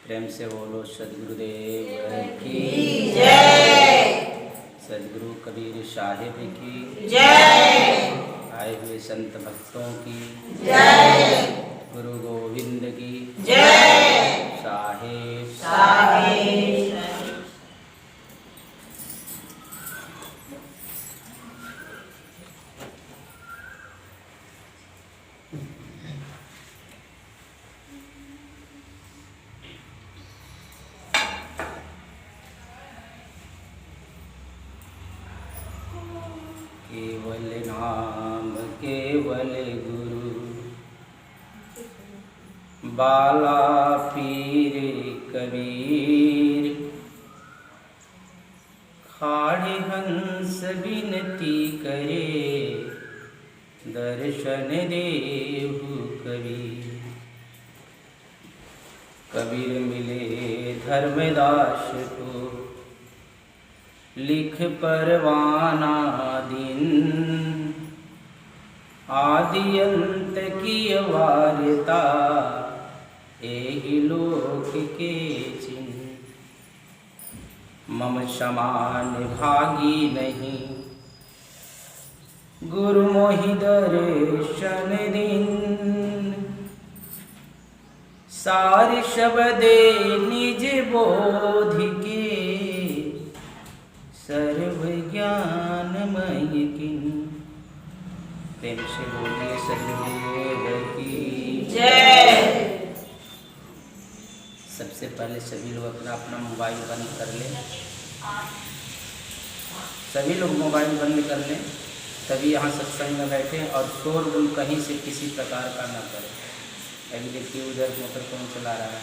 प्रेम से बोलो सदगुरुदेव की जय। सदगुरु कबीर साहिब की जय। आए हुए संत भक्तों की जय। गुरु गोविंद की जय। साहिब साहिब। केवल नाम केवल गुरु बाला पीर कबीर खाड़े हंस बिनती करे दर्शन देहु कबीर। कबीर मिले धर्मदास को लिख परवाना दिन आदि अंत की वार्ता एहि लोक के चिन्ह। मम समान भागी नहीं गुरु मोहि दर्शन दिन। सार शब्दे निज बोध के सर्व ज्ञानमय किन। प्रेम से बोलिए सदगुरुदेव की जय। सबसे पहले सभी लोग अपना मोबाइल बंद कर लें। सभी लोग मोबाइल बंद कर लें, तभी यहाँ सत्संग में बैठें और शोरगुल कहीं से किसी प्रकार का न करें। अभी देखिए उधर मोटर कौन चला रहा है।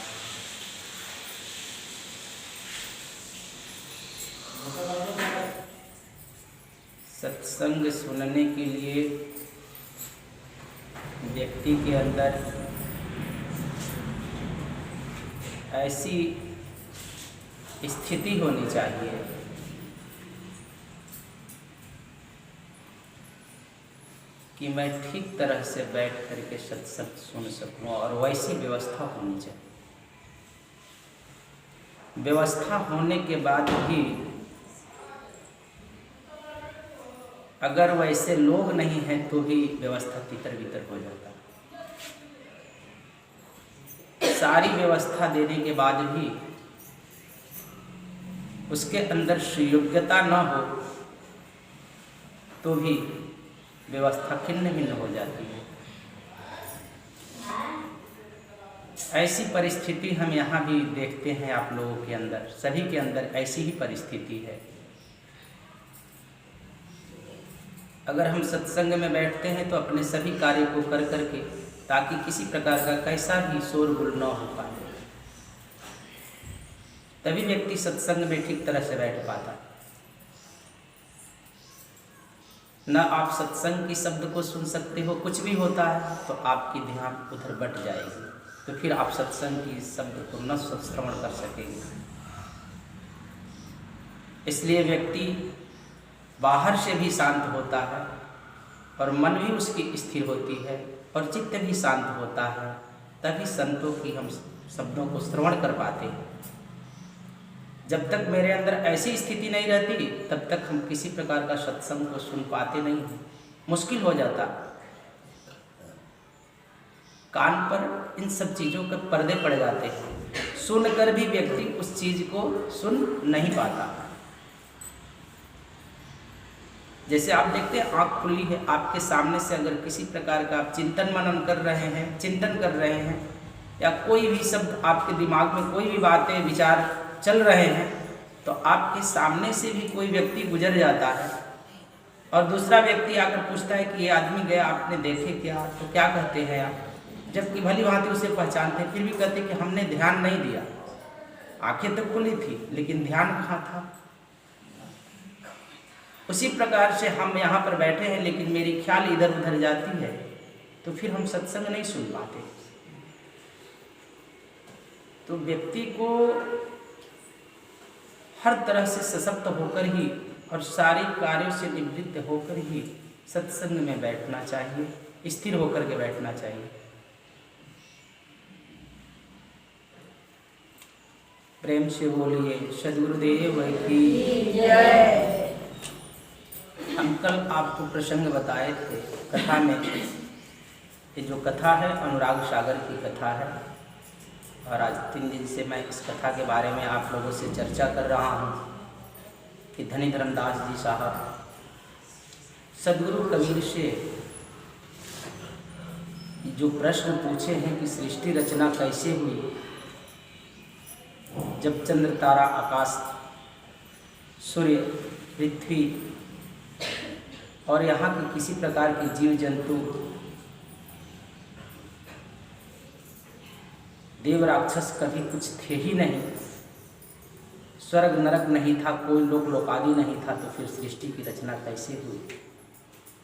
सत्संग सुनने के लिए व्यक्ति के अंदर ऐसी स्थिति होनी चाहिए कि मैं ठीक तरह से बैठ करके सत्संग सुन सकूं, और वैसी व्यवस्था होनी चाहिए। व्यवस्था होने के बाद भी अगर वैसे लोग नहीं हैं तो भी व्यवस्था तितर बितर हो जाता है। सारी व्यवस्था देने के बाद भी उसके अंदर सुयोग्यता न हो तो भी व्यवस्था खिन्न भिन्न हो जाती है। ऐसी परिस्थिति हम यहाँ भी देखते हैं, आप लोगों के अंदर, सभी के अंदर ऐसी ही परिस्थिति है। अगर हम सत्संग में बैठते हैं तो अपने सभी कार्य को कर करके, ताकि किसी प्रकार का कैसा भी शोरगुल न हो पाए, तभी व्यक्ति सत्संग में ठीक तरह से बैठ पाता। न आप सत्संग की शब्द को सुन सकते हो, कुछ भी होता है तो आपकी ध्यान उधर बट जाएगी, तो फिर आप सत्संग की शब्द को न श्रवण कर सकेंगे। इसलिए व्यक्ति बाहर से भी शांत होता है और मन भी उसकी स्थिर होती है और चित्त भी शांत होता है, तभी संतों की हम शब्दों को श्रवण कर पाते हैं। जब तक मेरे अंदर ऐसी स्थिति नहीं रहती तब तक हम किसी प्रकार का सत्संग को सुन पाते नहीं हैं, मुश्किल हो जाता। कान पर इन सब चीज़ों के पर्दे पड़ जाते हैं, सुनकर भी व्यक्ति उस चीज़ को सुन नहीं पाता। जैसे आप देखते हैं आँख खुली है, आपके सामने से अगर किसी प्रकार का आप चिंतन मनन कर रहे हैं, चिंतन कर रहे हैं, या कोई भी शब्द आपके दिमाग में, कोई भी बातें विचार चल रहे हैं, तो आपके सामने से भी कोई व्यक्ति गुजर जाता है और दूसरा व्यक्ति आकर पूछता है कि ये आदमी गया, आपने देखे क्या? तो क्या कहते हैं आप? जबकि भली भांति उसे पहचानते हैं, फिर भी कहते कि हमने ध्यान नहीं दिया। आंखें तो खुली थी लेकिन ध्यान कहाँ था? उसी प्रकार से हम यहाँ पर बैठे हैं लेकिन मेरी ख्याल इधर उधर जाती है, तो फिर हम सत्संग नहीं सुन पाते। तो व्यक्ति को हर तरह से सशक्त होकर ही और सारे कार्यों से निवृत्त होकर ही सत्संग में बैठना चाहिए, स्थिर होकर के बैठना चाहिए। प्रेम से बोलिए सद्गुरुदेव की जय। हम कल आपको प्रसंग बताए थे कथा में। ये जो कथा है अनुराग सागर की कथा है और आज 3 दिन से मैं इस कथा के बारे में आप लोगों से चर्चा कर रहा हूँ कि धनी धर्मदास जी साहब सद्गुरु कबीर से जो प्रश्न पूछे हैं कि सृष्टि रचना कैसे हुई, जब चंद्र तारा आकाश सूर्य पृथ्वी और यहाँ के किसी प्रकार के जीव जंतु देव राक्षस कभी कुछ थे ही नहीं, स्वर्ग नरक नहीं था, कोई लोक लोकादि नहीं था, तो फिर सृष्टि की रचना कैसे हुई।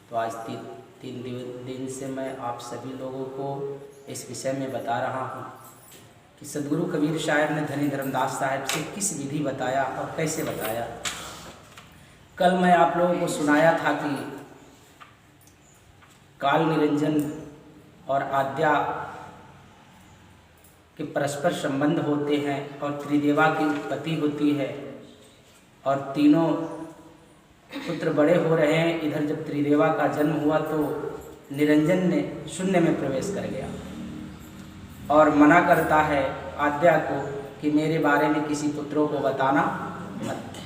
तो आज 3 दिन से मैं आप सभी लोगों को इस विषय में बता रहा हूँ कि सद्गुरु कबीर साहब ने धनी धर्मदास साहब से किस विधि बताया और कैसे बताया। कल मैं आप लोगों को सुनाया था कि काल निरंजन और आद्या के परस्पर संबंध होते हैं और त्रिदेवा की उत्पत्ति होती है और तीनों पुत्र बड़े हो रहे हैं। इधर जब त्रिदेवा का जन्म हुआ तो निरंजन ने शून्य में प्रवेश कर गया और मना करता है आद्या को कि मेरे बारे में किसी पुत्रों को बताना मत।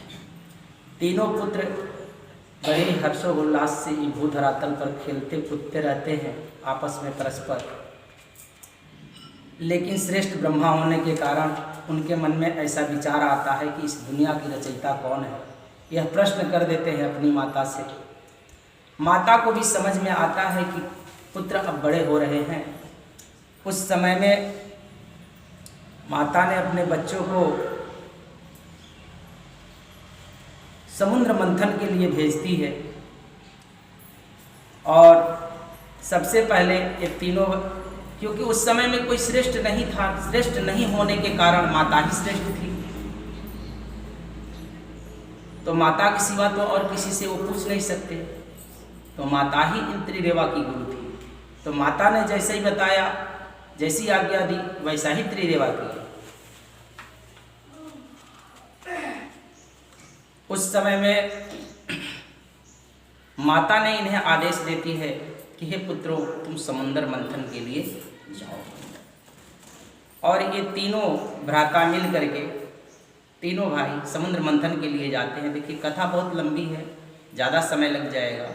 तीनों पुत्र बड़े हर्षोल्लास से भूधरातल पर खेलते कूदते रहते हैं आपस में परस्पर, लेकिन श्रेष्ठ ब्रह्मा होने के कारण उनके मन में ऐसा विचार आता है कि इस दुनिया की रचयिता कौन है। यह प्रश्न कर देते हैं अपनी माता से। माता को भी समझ में आता है कि पुत्र अब बड़े हो रहे हैं। उस समय में माता ने अपने बच्चों को समुद्र मंथन के लिए भेजती है और सबसे पहले ये तीनों, क्योंकि उस समय में कोई श्रेष्ठ नहीं था, श्रेष्ठ नहीं होने के कारण माता ही श्रेष्ठ थी, तो माता के सिवा तो और किसी से वो पूछ नहीं सकते, तो माता ही इन त्रिदेवा की गुरु थी। तो माता ने जैसे ही बताया, जैसी आज्ञा दी, वैसा ही त्रिदेवा किया। उस समय में माता ने इन्हें आदेश देती है कि हे पुत्रों, तुम समुद्र मंथन के लिए जाओ। और ये तीनों भ्राता मिल करके, तीनों भाई समुद्र मंथन के लिए जाते हैं। देखिए कथा बहुत लंबी है, ज़्यादा समय लग जाएगा,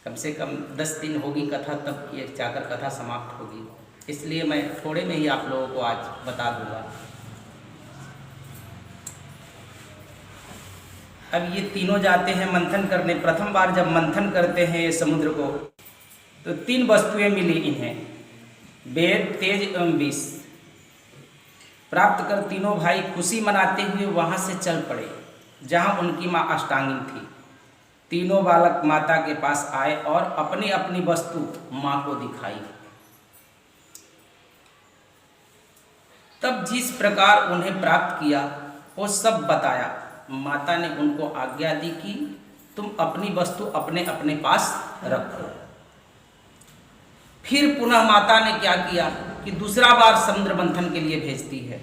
कम से कम 10 दिन होगी कथा, तब ये जाकर कथा समाप्त होगी। इसलिए मैं थोड़े में ही आप लोगों को आज बता दूंगा। अब ये तीनों जाते हैं मंथन करने। प्रथम बार जब मंथन करते हैं ये समुद्र को, तो 3 वस्तुएं मिली इन्हें, वेद, तेज एवं विष। प्राप्त कर तीनों भाई खुशी मनाते हुए वहाँ से चल पड़े जहाँ उनकी माँ अष्टांगिनी थी। तीनों बालक माता के पास आए और अपनी अपनी वस्तु माँ को दिखाई। तब जिस प्रकार उन्हें प्राप्त किया वो सब बताया। माता ने उनको आज्ञा दी कि तुम अपनी वस्तु अपने अपने पास रखो। फिर पुनः माता ने क्या किया कि दूसरा बार समुद्र मंथन के लिए भेजती है।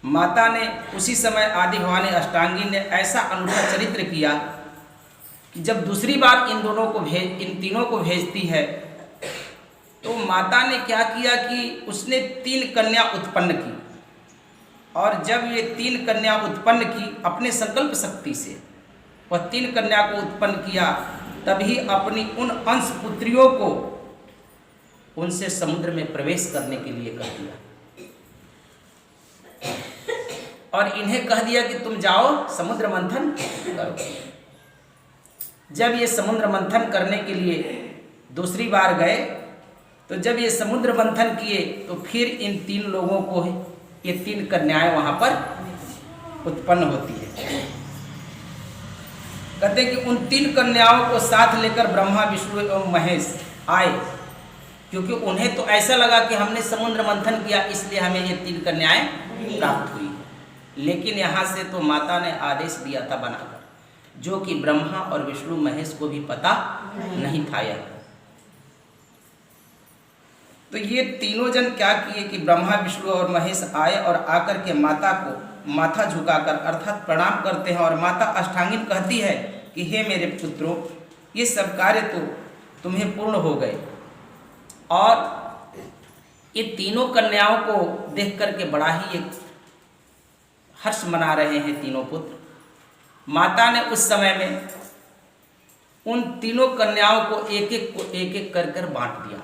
माता ने उसी समय आदि भवानी अष्टांगी ने ऐसा अनूठा चरित्र किया कि जब दूसरी बार इन तीनों को भेजती है तो माता ने क्या किया कि उसने 3 कन्या उत्पन्न की। और जब ये 3 कन्या उत्पन्न की अपने संकल्प शक्ति से, वह 3 कन्या को उत्पन्न किया, तभी अपनी उन अंश पुत्रियों को उनसे समुद्र में प्रवेश करने के लिए कह दिया और इन्हें कह दिया कि तुम जाओ समुद्र मंथन करो। जब ये समुद्र मंथन करने के लिए दूसरी बार गए, तो जब ये समुद्र मंथन किए तो फिर इन 3 लोगों को ये 3 कन्याएं वहां पर उत्पन्न होती है। कहते हैं कि उन 3 कन्याओं को साथ लेकर ब्रह्मा, विष्णु एवं महेश आए, क्योंकि उन्हें तो ऐसा लगा कि हमने समुद्र मंथन किया इसलिए हमें ये 3 कन्याएं प्राप्त हुई। लेकिन यहाँ से तो माता ने आदेश दिया था बनाकर, जो कि ब्रह्मा और विष्णु, महेश को भी पता नहीं था। यह तो ये तीनों जन क्या किए कि ब्रह्मा विष्णु और महेश आए और आकर के माता को माथा झुकाकर अर्थात प्रणाम करते हैं। और माता अष्टांगिन कहती है कि हे मेरे पुत्रों, ये सब कार्य तो तुम्हें पूर्ण हो गए। और ये तीनों कन्याओं को देख करके बड़ा ही एक हर्ष मना रहे हैं तीनों पुत्र। माता ने उस समय में उन तीनों कन्याओं को एक एक कर बांट दिया।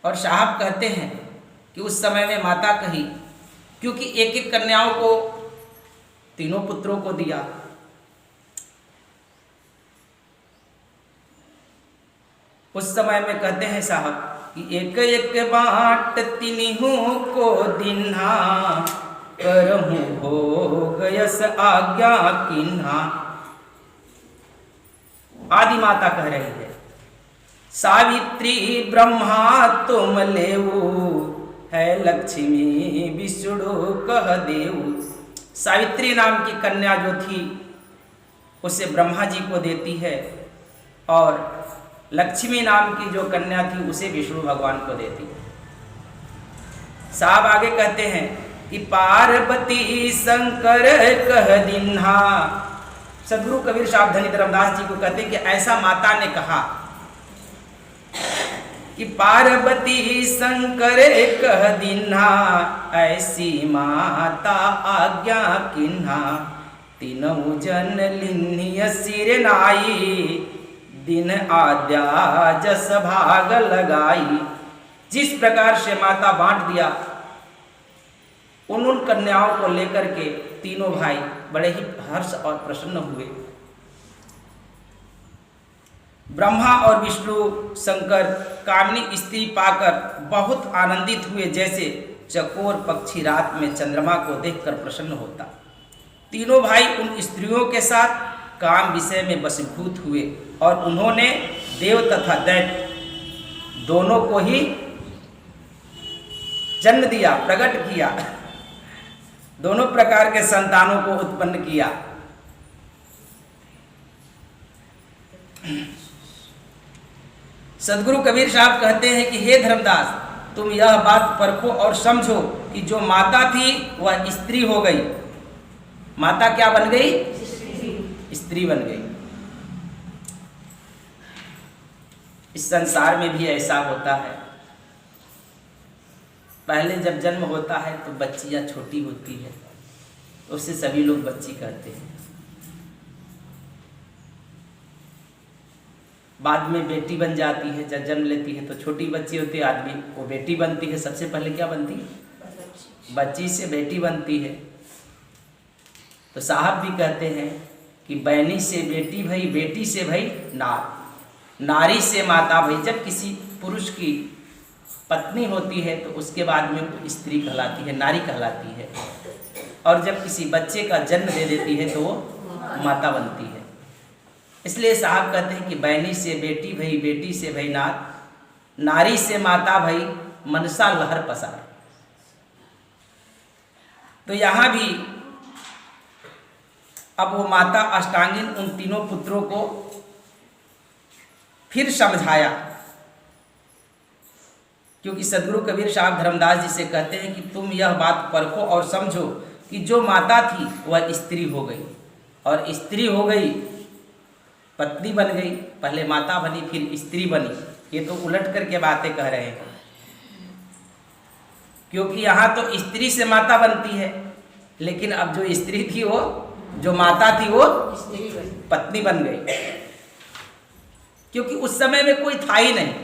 और साहब कहते हैं कि उस समय में माता कही, क्योंकि एक एक कन्याओं को तीनों पुत्रों को दिया, उस समय में कहते हैं साहब कि एक एक बाँट तीनों को दिन्हा, करहूँ भोग यस आज्ञा किन्हा। आदि माता कह रही है, सावित्री ब्रह्मा तुम लेऊ, है लक्ष्मी विष्णु कह देऊ। सावित्री नाम की कन्या जो थी उसे ब्रह्मा जी को देती है, और लक्ष्मी नाम की जो कन्या थी उसे विष्णु भगवान को देती है। साहब आगे कहते हैं कि पार्वती शंकर कह दिन्हा। सदगुरु कबीर साहब धनी धर्मदास जी को कहते हैं कि ऐसा माता ने कहा कि पार्वती शंकर कह दिन्हा, ऐसी माता आज्ञा किन्हा। तीनों जन लिन्हिय सिर नाई, दिन आद्या जस भाग लगाई। जिस प्रकार से माता बांट दिया, उन कन्याओं को लेकर के तीनों भाई बड़े ही हर्ष और प्रसन्न हुए। ब्रह्मा और विष्णु शंकर कामिनी स्त्री पाकर बहुत आनंदित हुए, जैसे चकोर पक्षी रात में चंद्रमा को देखकर प्रसन्न होता। तीनों भाई उन स्त्रियों के साथ काम विषय में वशीभूत हुए, और उन्होंने देव तथा दैत्य दोनों को ही जन्म दिया, प्रकट किया, दोनों प्रकार के संतानों को उत्पन्न किया। सदगुरु कबीर साहब कहते हैं कि हे धर्मदास, तुम यह बात परखो और समझो कि जो माता थी वह स्त्री हो गई। माता क्या बन गई? स्त्री बन गई। इस संसार में भी ऐसा होता है। पहले जब जन्म होता है तो बच्चियां छोटी होती है, तो उससे सभी लोग बच्ची कहते हैं। बाद में बेटी बन जाती है, जब जन्म लेती है तो छोटी बच्ची होती है, आदमी वो बेटी बनती है। सबसे पहले क्या बनती है? बच्ची से बेटी बनती है। तो साहब भी कहते हैं कि बैनी से बेटी भई, बेटी से भई नार, नारी से माता भई। जब किसी पुरुष की पत्नी होती है तो उसके बाद में वो स्त्री कहलाती है, नारी कहलाती है। और जब किसी बच्चे का जन्म दे देती है तो वो माता बनती है। इसलिए साहब कहते हैं कि बैनी से बेटी भई, बेटी से भई नार, नारी से माता भई, मनसा लहर पसार। तो यहाँ भी अब वो माता अष्टांगिन उन तीनों पुत्रों को फिर समझाया, क्योंकि सदगुरु कबीर साहब धर्मदास जी से कहते हैं कि तुम यह बात परखो और समझो कि जो माता थी वह स्त्री हो गई, और स्त्री हो गई पत्नी बन गई। पहले माता बनी फिर स्त्री बनी। ये तो उलट करके बातें कह रहे हैं, क्योंकि यहाँ तो स्त्री से माता बनती है, लेकिन अब जो स्त्री थी वो, जो माता थी वो पत्नी बन गई, क्योंकि उस समय में कोई था ही नहीं।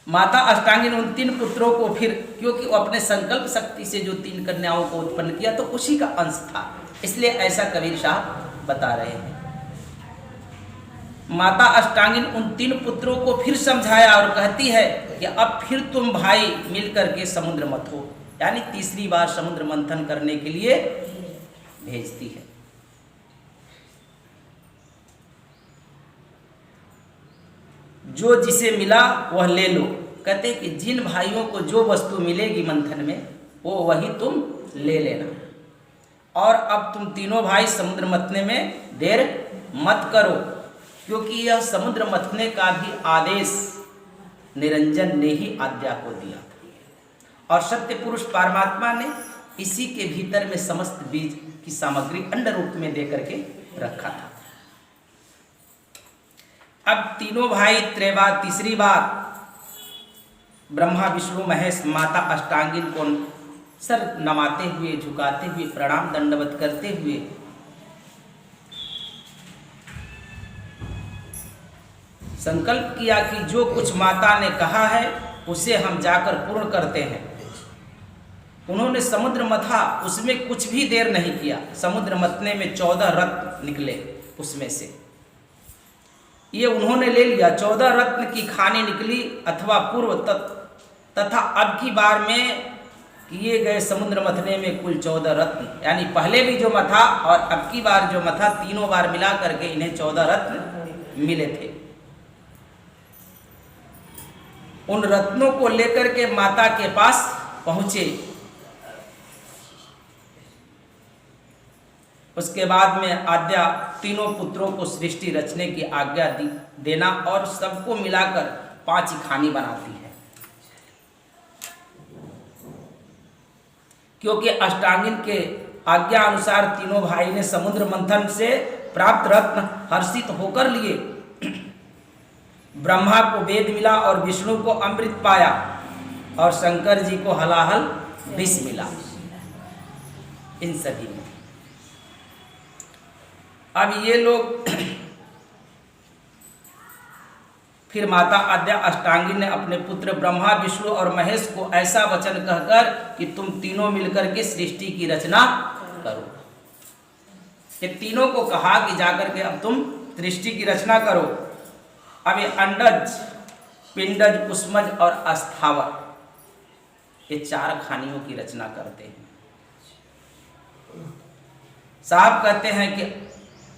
माता अष्टांगिन उन तीन पुत्रों को फिर, क्योंकि वो अपने संकल्प शक्ति से जो तीन कन्याओं को उत्पन्न किया तो उसी का अंश था, इसलिए ऐसा कबीर साहब बता रहे हैं। माता अष्टांगिन उन तीन पुत्रों को फिर समझाया और कहती है कि अब फिर तुम भाई मिल करके समुद्र मत हो, यानी तीसरी बार समुद्र मंथन करने के लिए भेजती है। जो जिसे मिला वह ले लो। कहते हैं कि जिन भाइयों को जो वस्तु मिलेगी मंथन में वो वही तुम ले लेना, और अब तुम तीनों भाई समुद्र मथने में देर मत करो। क्योंकि यह समुद्र मथने का भी आदेश निरंजन ने ही आज्ञा को दिया था और सत्य पुरुष परमात्मा ने इसी के भीतर में समस्त बीज की सामग्री अंड रूप में दे करके रखा था। अब तीनों भाई त्रेवा तीसरी बार ब्रह्मा विष्णु महेश माता अष्टांगिन को सर नवाते हुए, झुकाते हुए, प्रणाम दंडवत करते हुए संकल्प किया कि जो कुछ माता ने कहा है उसे हम जाकर पूर्ण करते हैं। उन्होंने समुद्र मथा, उसमें कुछ भी देर नहीं किया। समुद्र मथने में 14 रत्न निकले, उसमें से ये उन्होंने ले लिया। 14 रत्न की खानी निकली अथवा पूर्व तथा अब की बार में किए गए समुद्र मथने में कुल 14 रत्न, यानी पहले भी जो मथा और अब की बार जो मथा, तीनों बार मिला करके इन्हें 14 रत्न मिले थे। उन रत्नों को लेकर के माता के पास पहुंचे। उसके बाद में आद्या तीनों पुत्रों को सृष्टि रचने की आज्ञा देना और सबको मिलाकर 5 खानी बनाती है। क्योंकि अष्टांगिन के आज्ञा अनुसार तीनों भाई ने समुद्र मंथन से प्राप्त रत्न हर्षित होकर लिए। ब्रह्मा को वेद मिला और विष्णु को अमृत पाया और शंकर जी को हलाहल विष मिला। इन सभी में अब ये लोग फिर माता आद्या अष्टांगिनी ने अपने पुत्र ब्रह्मा विष्णु और महेश को ऐसा वचन कहकर कि तुम तीनों मिलकर के सृष्टि की रचना करो। ये तीनों को कहा कि जाकर के अब तुम सृष्टि की रचना करो। अब ये अंडज, पिंडज, उष्मज और अस्थावर, ये 4 खानियों की रचना करते हैं। साहब कहते हैं कि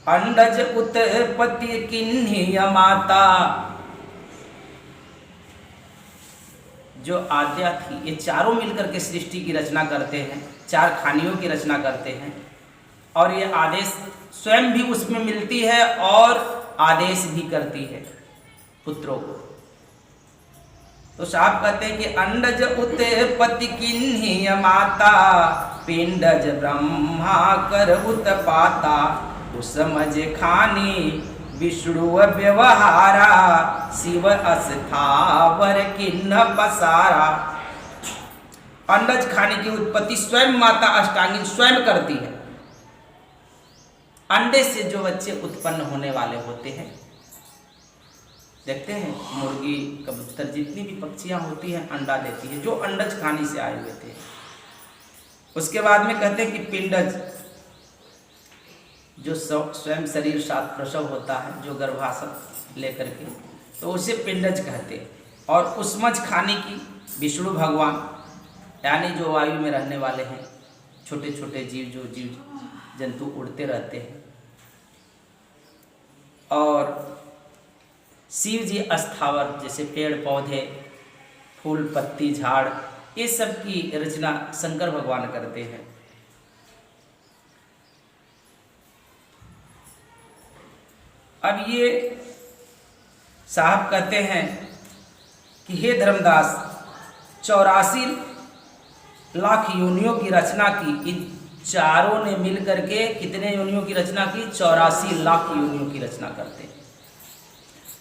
अंडज उत्पत्ति किन्हीं माता, जो आद्या थी, ये चारों मिलकर के सृष्टि की रचना करते हैं, 4 खानियों की रचना करते हैं और ये आदेश स्वयं भी उसमें मिलती है और आदेश भी करती है पुत्रों को। तो साहब कहते हैं कि अंडज उत्पत्ति किन्हीं माता, पिंडज ब्रह्मा कर उत्पाता, उसमज खानी विष्णु व्यवहारा, शिव अस्थावर किन्न पसारा। अंडज खाने की उत्पत्ति स्वयं माता अष्टांगिनी स्वयं करती है। अंडे से जो बच्चे उत्पन्न होने वाले होते हैं, देखते हैं मुर्गी, कबूतर, जितनी भी पक्षियां होती हैं अंडा देती है, जो अंडज खाने से आए हुए थे। उसके बाद में कहते हैं कि पिंडज, जो स्वयं शरीर साथ प्रसव होता है, जो गर्भाशय लेकर के, तो उसे पिंडज कहते हैं। और उष्मज खाने की विष्णु भगवान, यानी जो वायु में रहने वाले हैं, छोटे छोटे जीव, जो जीव जंतु उड़ते रहते हैं। और शिव जी अस्थावर, जैसे पेड़ पौधे, फूल पत्ती झाड़, ये सब की रचना शंकर भगवान करते हैं। अब ये साहब कहते हैं कि हे धर्मदास, 84 लाख योनियों की रचना की। इन चारों ने मिलकर के कितने योनियों की रचना की? 84 लाख योनियों की रचना करते हैं।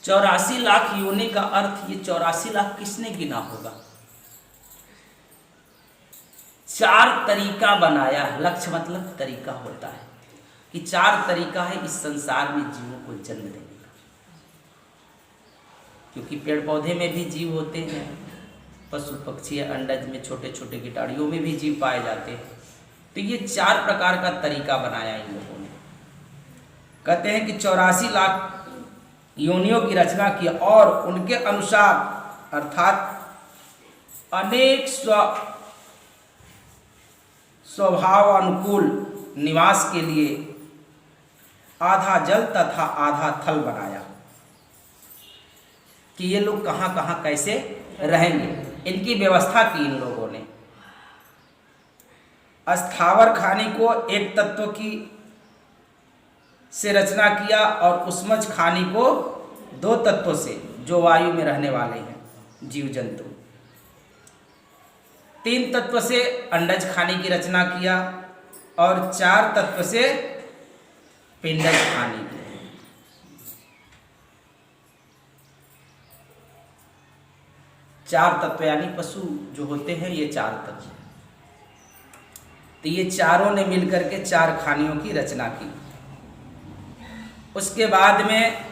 84 लाख योनि का अर्थ, ये 84 लाख किसने गिना होगा? 4 तरीका बनाया। लक्ष्य मतलब तरीका होता है कि 4 तरीका है इस संसार में जीवों को जन्म देने का। क्योंकि पेड़ पौधे में भी जीव होते हैं, पशु पक्षी अंडज में, छोटे छोटे कीटाणुओं में भी जीव पाए जाते हैं। तो ये 4 प्रकार का तरीका बनाया इन लोगों ने। कहते हैं कि 84 लाख योनियों की रचना की और उनके अनुसार, अर्थात अनेक स्वभाव अनुकूल निवास के लिए आधा जल तथा आधा थल बनाया कि ये लोग कहाँ कहाँ कैसे रहेंगे, इनकी व्यवस्था की इन लोगों ने। अस्थावर खाने को एक तत्व की से रचना किया और उसमज खानी को 2 तत्वों से, जो वायु में रहने वाले हैं जीव जंतु। 3 तत्व से अंडज खानी की रचना किया और 4 तत्व से पिंडज खानी की। 4 तत्व यानी पशु जो होते हैं ये 4 तत्व। तो ये चारों ने मिलकर के 4 खानियों की रचना की। उसके बाद में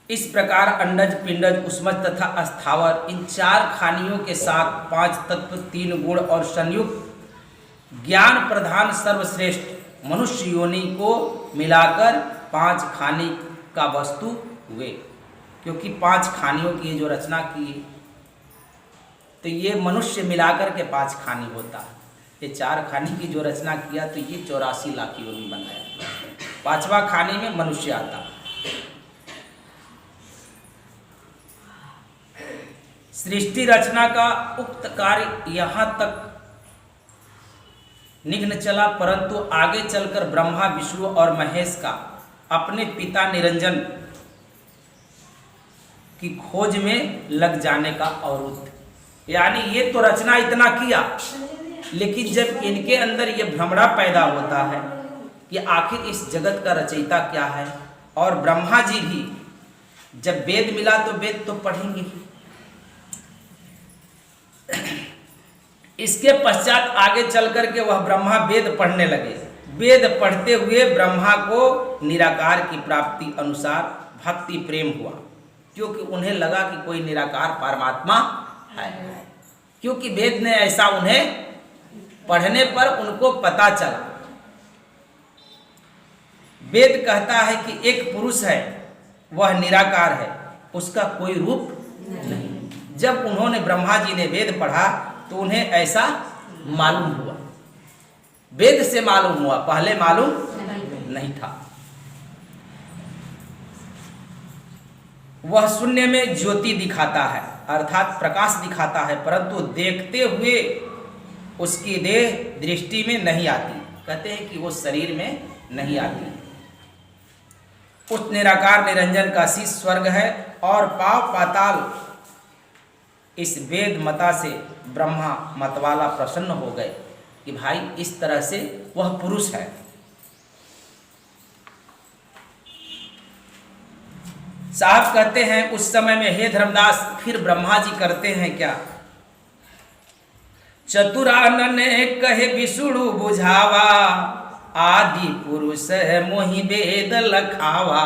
इस प्रकार अंडज, पिंडज, उष्मज तथा स्थावर इन 4 खानियों के साथ 5 तत्व, 3 गुण और संयुक्त ज्ञान प्रधान सर्वश्रेष्ठ मनुष्य योनि को मिलाकर 5 खानी का वस्तु हुए। क्योंकि 5 खानियों की जो रचना की तो ये मनुष्य मिलाकर के 5 खानी होता है। ये 4 खानी की जो रचना किया तो ये 84 लाख योनि बनाया। 5वां खानी में मनुष्य आता। सृष्टि रचना का उक्त कार्य यहाँ तक निघ्न चला, परंतु आगे चलकर ब्रह्मा, विष्णु और महेश का अपने पिता निरंजन की खोज में लग जाने का अवरुद्ध। यानी ये तो रचना इतना किया, लेकिन जब इनके अंदर ये भ्रमणा पैदा होता है कि आखिर इस जगत का रचयिता क्या है, और ब्रह्मा जी भी जब वेद मिला तो वेद तो पढ़ेंगे ही। इसके पश्चात आगे चल करके वह ब्रह्मा वेद पढ़ने लगे। वेद पढ़ते हुए ब्रह्मा को निराकार की प्राप्ति अनुसार भक्ति प्रेम हुआ, क्योंकि उन्हें लगा कि कोई निराकार परमात्मा है। क्योंकि वेद ने ऐसा उन्हें पढ़ने पर उनको पता चला। वेद कहता है कि एक पुरुष है, वह निराकार है, उसका कोई रूप नहीं। जब उन्होंने ब्रह्मा जी ने वेद पढ़ा तो उन्हें ऐसा मालूम हुआ, वेद से मालूम हुआ, पहले मालूम नहीं था। वह शून्य में ज्योति दिखाता है, अर्थात प्रकाश दिखाता है, परंतु देखते हुए उसकी देह दृष्टि में नहीं आती। कहते हैं कि वो शरीर में नहीं आती। उस निराकार निरंजन का शीश स्वर्ग है और पाव पाताल इस वेद मता से ब्रह्मा मतवाला प्रसन्न हो गए कि भाई इस तरह से वह पुरुष है। साहब कहते हैं उस समय में, हे धर्मदास, फिर ब्रह्मा जी करते हैं क्या? चतुरानन कहे विष्णु बुझावा, आदि पुरुष मोहि वेद लखावा।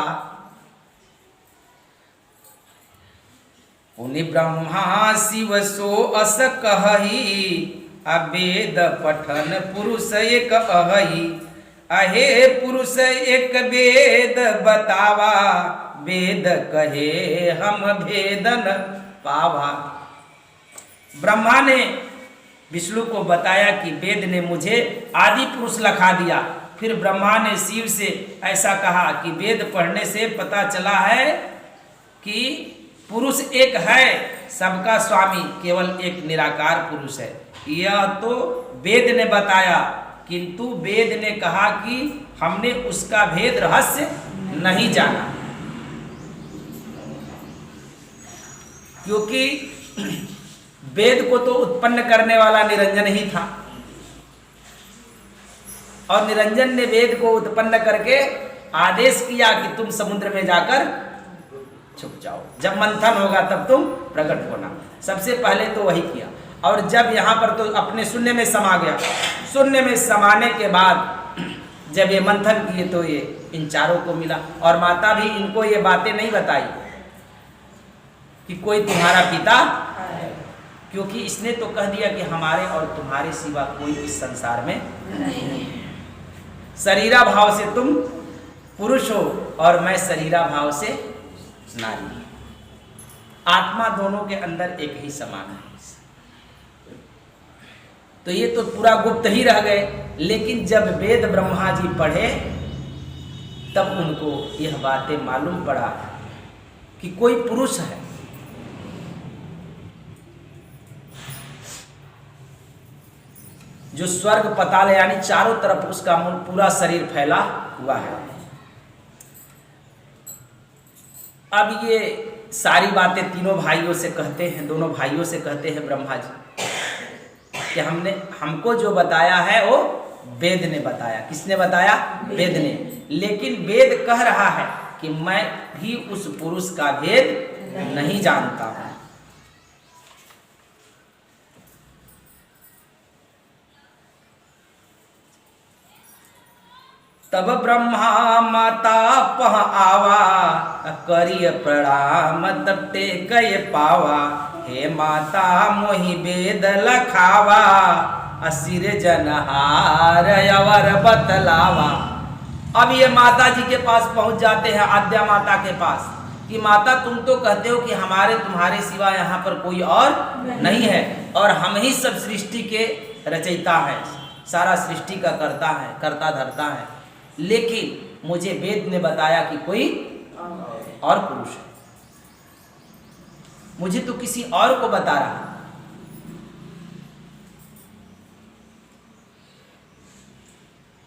उन्हीं ब्रह्मा शिव सो अस कहही, अवेद पठन पुरुष एक अहई। अहे पुरुष एक वेद बतावा, वेद कहे हम भेदन पावा। ब्रह्मा ने विष्णु को बताया कि वेद ने मुझे आदि पुरुष लखा दिया। फिर ब्रह्मा ने शिव से ऐसा कहा कि वेद पढ़ने से पता चला है कि पुरुष एक है, सबका स्वामी केवल एक निराकार पुरुष है। यह तो वेद ने बताया, किंतु वेद ने कहा कि हमने उसका भेद रहस्य नहीं जाना, क्योंकि वेद को तो उत्पन्न करने वाला निरंजन ही था, और निरंजन ने वेद को उत्पन्न करके आदेश किया कि तुम समुद्र में जाकर छुप जाओ, जब मंथन होगा तब तुम प्रकट होना। सबसे पहले तो वही किया, और जब यहाँ पर तो अपने शून्य में समा गया। शून्य में समाने के बाद जब ये मंथन किए तो ये इन चारों को मिला, और माता भी इनको ये बातें नहीं बताई कि कोई तुम्हारा पिता, क्योंकि इसने तो कह दिया कि हमारे और तुम्हारे सिवा कोई इस संसार में नहीं। शरीरा भाव से तुम पुरुष हो और मैं शरीरा भाव से नारी। आत्मा दोनों के अंदर एक ही समान है। तो ये तो पूरा गुप्त ही रह गए, लेकिन जब वेद ब्रह्मा जी पढ़े तब उनको यह बातें मालूम पड़ा कि कोई पुरुष है। जो स्वर्ग पताल यानी चारों तरफ उसका पूरा शरीर फैला हुआ है। अब ये सारी बातें तीनों भाइयों से कहते हैं, दोनों भाइयों से कहते हैं ब्रह्मा जी कि हमको जो बताया है वो वेद ने बताया। किसने बताया? वेद ने। लेकिन वेद कह रहा है कि मैं भी उस पुरुष का भेद नहीं जानता हूं। तब ब्रह्मा माता पह आवा, करिय प्रणाम तब ते कय पावा। हे माता मोहि वेद लखावा, असिर जनहार अवर बतलावा। अब ये माता जी के पास पहुंच जाते हैं, आद्या माता के पास, कि माता तुम तो कहते हो कि हमारे तुम्हारे सिवा यहाँ पर कोई और नहीं है, और हम ही सब सृष्टि के रचयिता हैं, सारा सृष्टि का करता है, करता धरता है। लेकिन मुझे वेद ने बताया कि कोई और पुरुष है, मुझे तो किसी और को बता रहा है।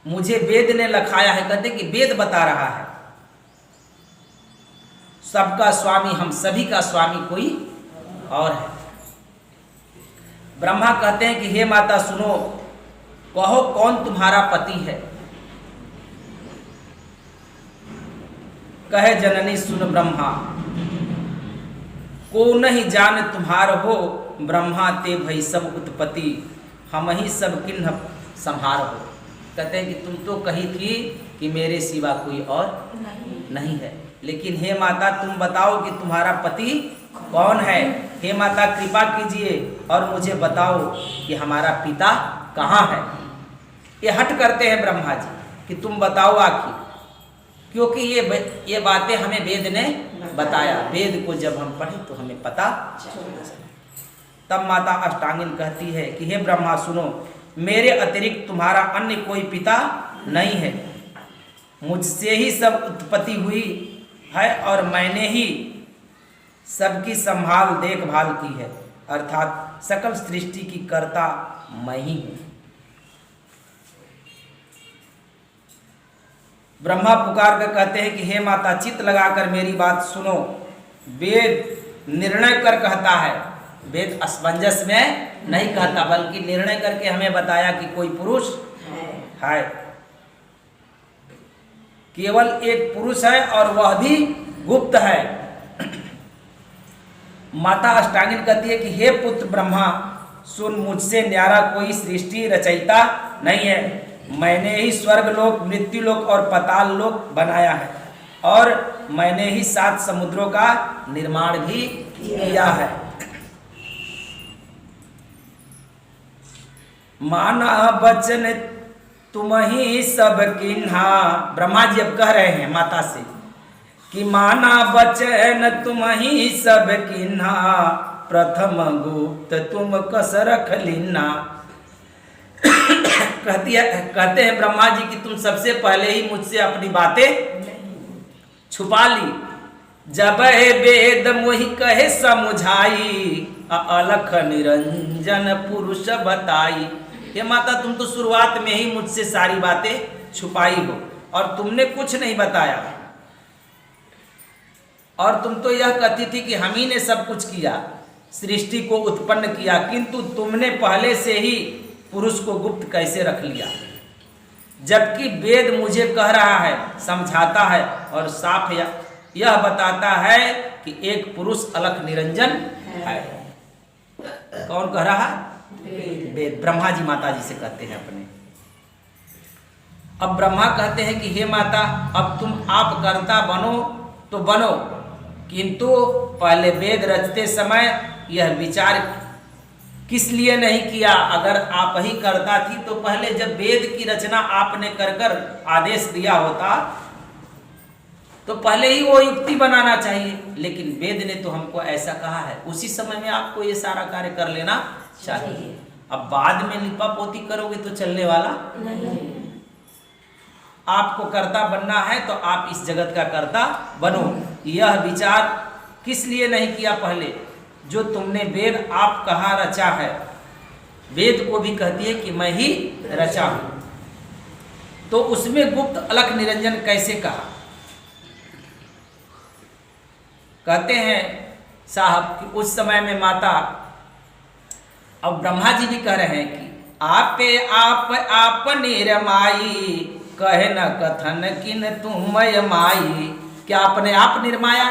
मुझे वेद ने लखाया है, कहते कि वेद बता रहा है सबका स्वामी, हम सभी का स्वामी कोई और है। ब्रह्मा कहते हैं कि हे माता सुनो, कहो कौन तुम्हारा पति है। कहे जननी सुन ब्रह्मा, को नहीं जान तुम्हार हो। ब्रह्मा ते भई सब उत्पत्ति, हम ही सब किन्ह संहार हो। कहते हैं कि तुम तो कही थी कि मेरे सिवा कोई और नहीं है, लेकिन हे माता तुम बताओ कि तुम्हारा पति कौन है। हे माता कृपा कीजिए और मुझे बताओ कि हमारा पिता कहाँ है। ये हट करते हैं ब्रह्मा जी कि तुम बताओ आखिर, क्योंकि ये बातें हमें वेद ने बताया। वेद को जब हम पढ़े तो हमें पता। तब माता अष्टांगिन कहती है कि हे ब्रह्मा सुनो, मेरे अतिरिक्त तुम्हारा अन्य कोई पिता नहीं है। मुझसे ही सब उत्पत्ति हुई है और मैंने ही सबकी संभाल देखभाल की है, अर्थात सकल सृष्टि की कर्ता मैं ही हूँ। ब्रह्मा पुकार कर कहते हैं कि हे माता चित्त लगाकर मेरी बात सुनो। वेद निर्णय कर कहता है, वेद असमंजस में नहीं कहता, बल्कि निर्णय करके हमें बताया कि कोई पुरुष है। केवल एक पुरुष है और वह भी गुप्त है। माता अष्टांगिन कहती है कि हे पुत्र ब्रह्मा सुन, मुझसे न्यारा कोई सृष्टि रचयिता नहीं है। मैंने ही स्वर्ग लोक, मृत्यु लोक और पाताल लोक बनाया है, और मैंने ही 7 समुद्रों का निर्माण भी किया है। माना वचन तुम ही सब किन्हा। ब्रह्मा जी अब कह रहे हैं माता से कि माना वचन तुम ही सब किन्हा, प्रथम गुप्त तुम कस रख लीना। कहते हैं ब्रह्मा जी कि तुम सबसे पहले ही मुझसे अपनी बातें छुपा ली। जब वेद मोहि कहे समुझाई, अलख निरंजन पुरुष बताई। हे माता तुम तो शुरुआत में ही मुझसे सारी बातें छुपाई हो और तुमने कुछ नहीं बताया, और तुम तो यह कहती थी कि हम ही ने सब कुछ किया, सृष्टि को उत्पन्न किया, किंतु तुमने पहले से ही पुरुष को गुप्त कैसे रख लिया। जबकि वेद मुझे कह रहा है, समझाता है और साफ यह बताता है कि एक पुरुष अलख निरंजन है। कौन कह रहा है? वेद। ब्रह्मा जी माता जी से कहते हैं अपने। अब ब्रह्मा कहते हैं कि हे माता अब तुम आप कर्ता बनो तो बनो, किंतु पहले वेद रचते समय यह विचार किस लिए नहीं किया। अगर आप ही करता थी तो पहले जब वेद की रचना आपने कर आदेश दिया होता तो पहले ही वो युक्ति बनाना चाहिए, लेकिन वेद ने तो हमको ऐसा कहा है, उसी समय में आपको ये सारा कार्य कर लेना चाहिए। अब बाद में लिपा पोती करोगे तो चलने वाला नहीं। आपको कर्ता बनना है तो आप इस जगत का कर्ता बनो। यह विचार किस लिए नहीं किया पहले, जो तुमने वेद आप कहाँ रचा है, वेद को भी कहती है कि मैं ही रचा हूं। तो उसमें गुप्त अलख निरंजन कैसे कहा? कहते हैं साहब कि उस समय में माता, अब ब्रह्मा जी भी कह रहे हैं कि आपे आप निर्माई, कहे न कथन किन तुमय माई। क्या अपने आप निर्माया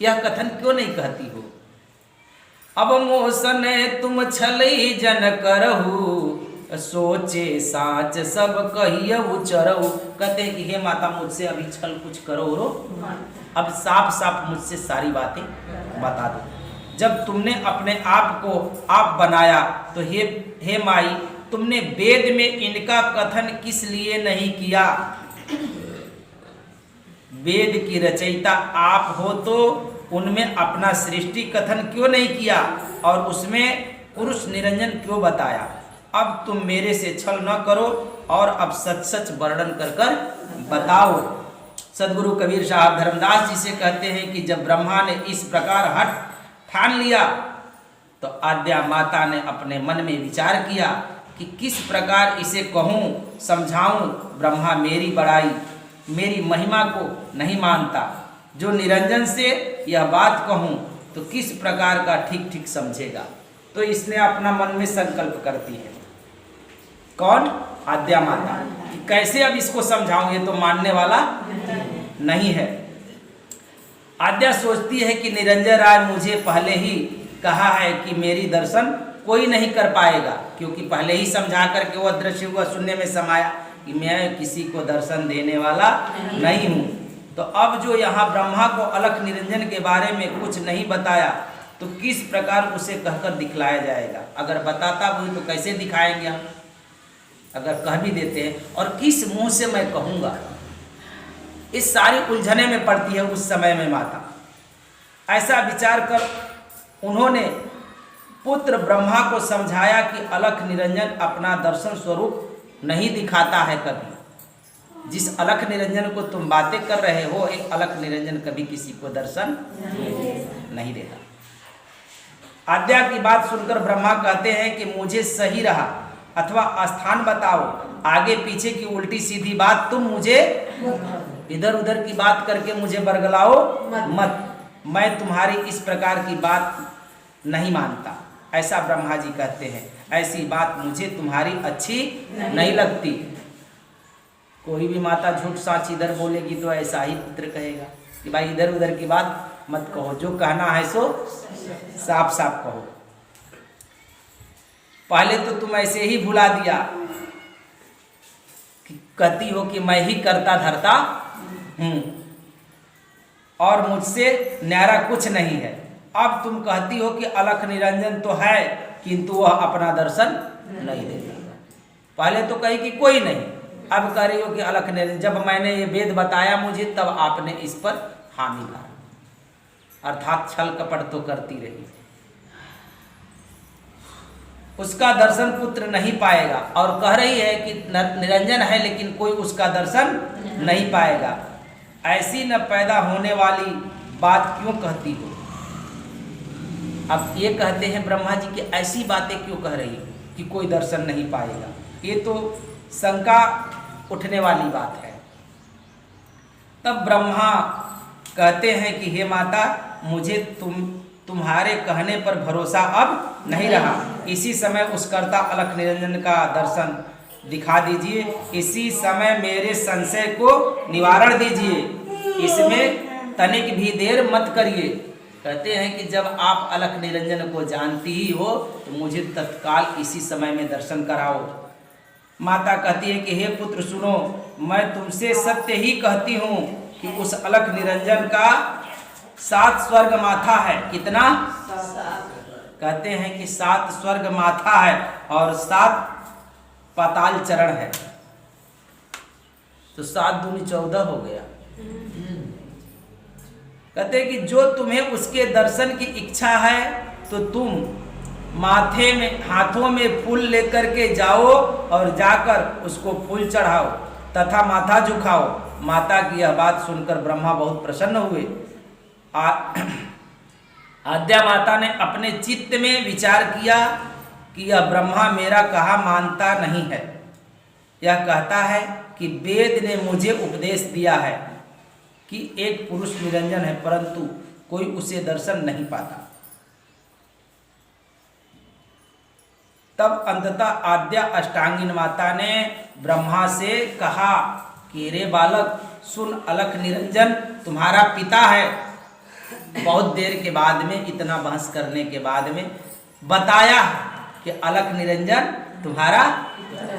यह कथन क्यों नहीं कहती हो? अब मोसन तुम छलई जन करहु, सोचे साच सब कहिए उचरहु। कहते हैं कि हे माता मुझसे अभी छल कुछ करो रो, अब साफ साफ मुझसे सारी बातें बता दो। जब तुमने अपने आप को आप बनाया तो हे माई, तुमने वेद में इनका कथन किस लिए नहीं किया? वेद की रचयिता आप हो तो उनमें अपना सृष्टि कथन क्यों नहीं किया और उसमें पुरुष निरंजन क्यों बताया? अब तुम मेरे से छल न करो और अब सच सच वर्णन कर कर बताओ। सदगुरु कबीर साहब धर्मदास जी से कहते हैं कि जब ब्रह्मा ने इस प्रकार हठ ठान लिया तो आद्या माता ने अपने मन में विचार किया कि किस प्रकार इसे कहूँ, समझाऊं। ब्रह्मा मेरी बड़ाई, मेरी महिमा को नहीं मानता। जो निरंजन से यह बात कहूँ तो किस प्रकार का ठीक ठीक समझेगा। तो इसने अपना मन में संकल्प करती है। कौन? आद्या माता। कि कैसे अब इसको समझाऊं, ये तो मानने वाला नहीं है। आद्या सोचती है कि निरंजन राय मुझे पहले ही कहा है कि मेरी दर्शन कोई नहीं कर पाएगा, क्योंकि पहले ही समझा करके वो दृश्य हुआ सुनने में समाया कि मैं किसी को दर्शन देने वाला नहीं हूँ। तो अब जो यहाँ ब्रह्मा को अलख निरंजन के बारे में कुछ नहीं बताया तो किस प्रकार उसे कहकर दिखलाया जाएगा? अगर बताता भी तो कैसे दिखाएंगे हम? अगर कह भी देते हैं और किस मुंह से मैं कहूँगा? इस सारी उलझने में पड़ती है उस समय में माता। ऐसा विचार कर उन्होंने पुत्र ब्रह्मा को समझाया कि अलख निरंजन अपना दर्शन स्वरूप नहीं दिखाता है कभी। जिस अलख निरंजन को तुम बातें कर रहे हो, एक अलख निरंजन कभी किसी को दर्शन नहीं देता। आद्या की बात सुनकर ब्रह्मा कहते हैं कि मुझे सही रहा अथवा स्थान बताओ, आगे पीछे की उल्टी सीधी बात तुम मुझे इधर उधर की बात करके मुझे बरगलाओ मत। मैं तुम्हारी इस प्रकार की बात नहीं मानता, ऐसा ब्रह्मा जी कहते हैं। ऐसी बात मुझे तुम्हारी अच्छी नहीं लगती। कोई भी माता झूठ साच इधर बोलेगी तो ऐसा ही पुत्र कहेगा कि भाई इधर उधर की बात मत कहो, जो कहना है सो साफ साफ कहो। पहले तो तुम ऐसे ही भुला दिया कि कहती हो कि मैं ही करता धरता हूँ और मुझसे न्यारा कुछ नहीं है। अब तुम कहती हो कि अलख निरंजन तो है किंतु वह अपना दर्शन नहीं देता। पहले तो कही कि कोई नहीं, अब कह रही हो कि अलख निरंजन। जब मैंने ये वेद बताया मुझे तब आपने इस पर हामी भरा, अर्थात छल कपट तो करती रही। उसका दर्शन पुत्र नहीं पाएगा और कह रही है कि निरंजन है लेकिन कोई उसका दर्शन नहीं पाएगा। ऐसी न पैदा होने वाली बात क्यों कहती हो? अब ये कहते हैं ब्रह्मा जी कि ऐसी बातें क्यों कह रही कि कोई दर्शन नहीं पाएगा? ये तो शंका उठने वाली बात है। तब ब्रह्मा कहते हैं कि हे माता, मुझे तुम्हारे कहने पर भरोसा अब नहीं रहा। इसी समय उस कर्ता अलख निरंजन का दर्शन दिखा दीजिए। इसी समय मेरे संशय को निवारण दीजिए, इसमें तनिक भी देर मत करिए। कहते हैं कि जब आप अलख निरंजन को जानती ही हो तो मुझे तत्काल इसी समय में दर्शन कराओ। माता कहती है कि हे पुत्र सुनो, मैं तुमसे सत्य ही कहती हूँ कि उस अलख निरंजन का 7 स्वर्ग माथा है। कितना? कहते हैं कि 7 स्वर्ग माथा है और 7 पाताल चरण है, तो 7 दूनी 14 हो गया। कहते हैं कि जो तुम्हें उसके दर्शन की इच्छा है तो तुम माथे में हाथों में फूल लेकर के जाओ और जाकर उसको फूल चढ़ाओ तथा माथा झुकाओ। माता की यह बात सुनकर ब्रह्मा बहुत प्रसन्न हुए। आद्या माता ने अपने चित्त में विचार किया कि यह ब्रह्मा मेरा कहा मानता नहीं है। यह कहता है कि वेद ने मुझे उपदेश दिया है कि एक पुरुष निरंजन है, परंतु कोई उसे दर्शन नहीं पाता। तब अंततः आद्या अष्टांगिन माता ने ब्रह्मा से कहा कि रे बालक सुन, अलख निरंजन तुम्हारा पिता है। बहुत देर के बाद में, इतना बहस करने के बाद में बताया कि अलख निरंजन तुम्हारा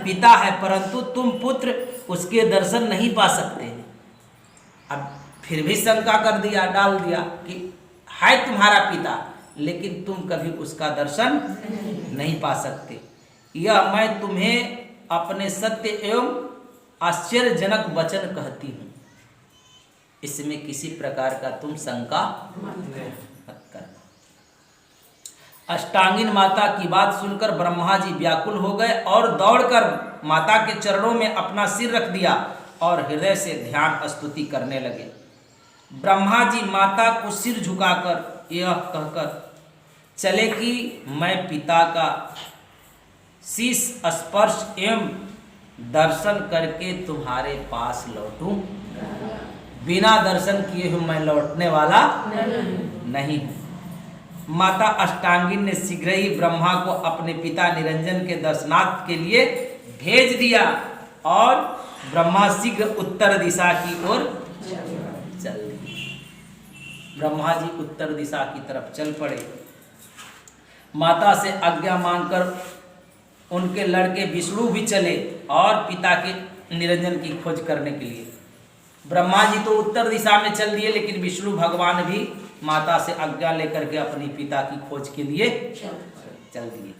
पिता है, परंतु तुम पुत्र उसके दर्शन नहीं पा सकते। अब फिर भी शंका कर दिया, डाल दिया कि है तुम्हारा पिता, लेकिन तुम कभी उसका दर्शन नहीं पा सकते। यह मैं तुम्हें अपने सत्य एवं आश्चर्यजनक वचन कहती हूँ, इसमें किसी प्रकार का तुम शंका मत कर। अष्टांगिन माता की बात सुनकर ब्रह्मा जी व्याकुल हो गए और दौड़कर माता के चरणों में अपना सिर रख दिया और हृदय से ध्यान स्तुति करने लगे। ब्रह्मा जी माता को सिर झुकाकर यह कहकर चले कि मैं पिता का शीश स्पर्श एवं दर्शन करके तुम्हारे पास लौटूं। बिना दर्शन किए हुए मैं लौटने वाला नहीं हूँ। माता अष्टांगिन ने शीघ्र ही ब्रह्मा को अपने पिता निरंजन के दर्शनार्थ के लिए भेज दिया और ब्रह्मा शीघ्र उत्तर दिशा की ओर चल दिए। ब्रह्मा जी उत्तर दिशा की तरफ चल पड़े। माता से आज्ञा मांगकर उनके लड़के विष्णु भी चले और पिता के निरंजन की खोज करने के लिए। ब्रह्मा जी तो उत्तर दिशा में चल दिए, लेकिन विष्णु भगवान भी माता से आज्ञा लेकर के अपनी पिता की खोज के लिए चल दिए।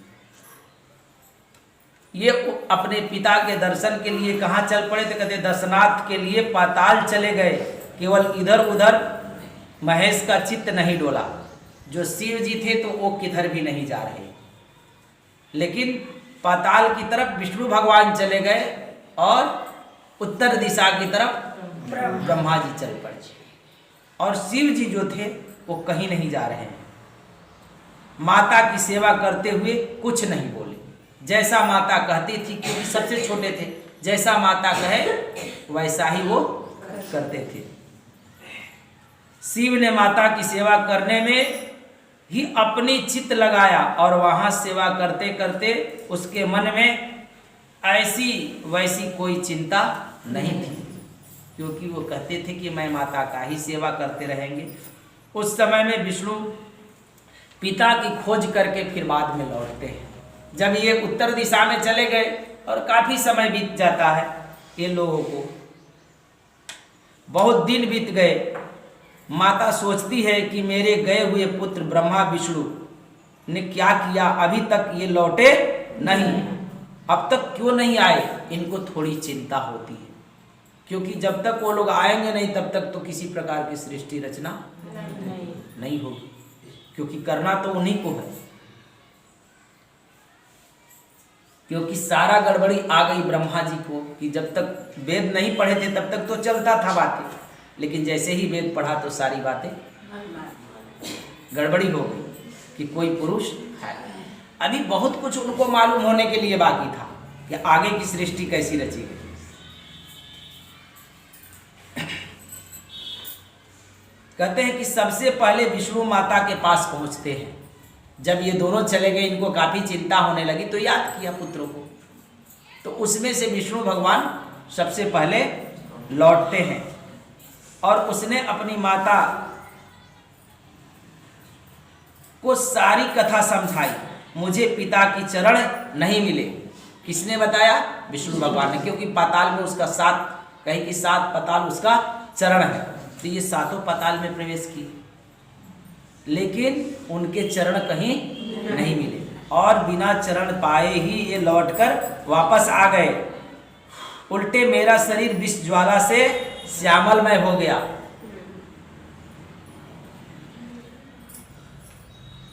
ये अपने पिता के दर्शन के लिए कहाँ चल पड़े थे? कहते दर्शनार्थ के लिए पाताल चले गए। केवल इधर उधर महेश का चित्त नहीं डोला। जो शिव जी थे तो वो किधर भी नहीं जा रहे, लेकिन पाताल की तरफ विष्णु भगवान चले गए और उत्तर दिशा की तरफ ब्रह्मा जी चल पड़े। और शिव जी जो थे वो कहीं नहीं जा रहे हैं। माता की सेवा करते हुए कुछ नहीं बोले। जैसा माता कहती थी, क्योंकि सबसे छोटे थे, जैसा माता कहे वैसा ही वो करते थे। शिव ने माता की सेवा करने में ही अपनी चित्त लगाया और वहां सेवा करते करते उसके मन में ऐसी वैसी कोई चिंता नहीं थी, क्योंकि वो कहते थे कि मैं माता का ही सेवा करते रहेंगे। उस समय में विष्णु पिता की खोज करके फिर बाद में लौटते हैं। जब ये उत्तर दिशा में चले गए और काफी समय बीत जाता है, ये लोगों को बहुत दिन बीत गए। माता सोचती है कि मेरे गए हुए पुत्र ब्रह्मा विष्णु ने क्या किया, अभी तक ये लौटे नहीं, अब तक क्यों नहीं आए। इनको थोड़ी चिंता होती है, क्योंकि जब तक वो लोग आएंगे नहीं तब तक तो किसी प्रकार की सृष्टि रचना नहीं होगी, क्योंकि करना तो उन्हीं को है। क्योंकि सारा गड़बड़ी आ गई ब्रह्मा जी को कि जब तक वेद नहीं पढ़े थे तब तक तो चलता था बातें, लेकिन जैसे ही वेद पढ़ा तो सारी बातें गड़बड़ी हो गई कि कोई पुरुष है। अभी बहुत कुछ उनको मालूम होने के लिए बाकी था कि आगे की सृष्टि कैसी रची गई। कहते हैं कि सबसे पहले विष्णु माता के पास पहुंचते हैं। जब ये दोनों चले गए, इनको काफी चिंता होने लगी तो याद किया पुत्रों को, तो उसमें से विष्णु भगवान सबसे पहले लौटते हैं और उसने अपनी माता को सारी कथा समझाई। मुझे पिता की चरण नहीं मिले। किसने बताया? विष्णु भगवान ने, क्योंकि पाताल में उसका 7 कहीं कि 7 पाताल उसका चरण है, तो ये 7 पाताल में प्रवेश किए, लेकिन उनके चरण कहीं नहीं मिले और बिना चरण पाए ही ये लौटकर वापस आ गए। उल्टे मेरा शरीर विष ज्वाला से श्यामलमय हो गया।